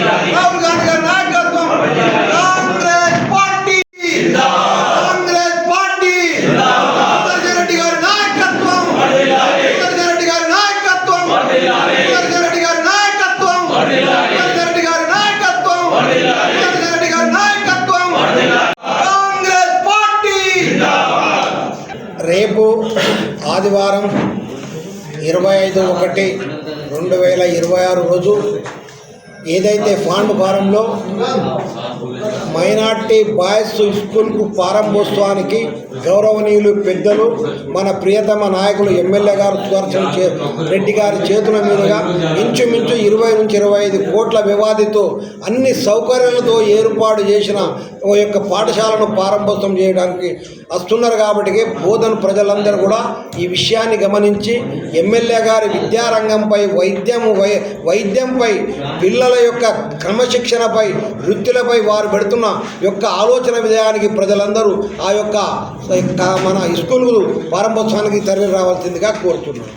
రాహుల్ గాంధీ గారి నాయకత్వం, Congress party, Congress party, Sudarshan Reddy గారి నాయకత్వం, సుదర్శన్ రెడ్డి గారి నాయకత్వం, సుదర్శన్ రెడ్డి గారి నాయకత్వం, సుదర్శన్ రెడ్డి గారి నాయకత్వం, సుదర్శన్ రెడ్డి గారి నాయకత్వం, కాంగ్రెస్ పార్టీ. రేపు ఆదివారం 25/1/2026 రోజు ఏదైతే ఫాండ్ ఫారంలో మైనార్టీ బాయ్స్ స్కూల్కు ప్రారంభోత్సవానికి గౌరవనీయులు పెద్దలు మన ప్రియతమ నాయకులు ఎమ్మెల్యే గారు సుదర్శన్ రెడ్డి గారి చేతుల మీదుగా ఇంచుమించు 20 నుంచి 25 కోట్ల వ్యవధితో అన్ని సౌకర్యాలతో ఏర్పాటు చేసిన ఓ యొక్క పాఠశాలను ప్రారంభోత్సవం చేయడానికి వస్తున్నారు. కాబట్టి బోధన ప్రజలందరూ కూడా ఈ విషయాన్ని గమనించి ఎమ్మెల్యే గారి విద్యారంగంపై వైద్యంపై పిల్లల యొక్క క్రమశిక్షణపై వృత్తులపై వారు పెడుతున్న యొక్క ఆలోచన విధానానికి ప్రజలందరూ ఆ యొక్క మన స్కూల్ ప్రారంభోత్సవానికి తరలి రావాల్సిందిగా కోరుతున్నాను.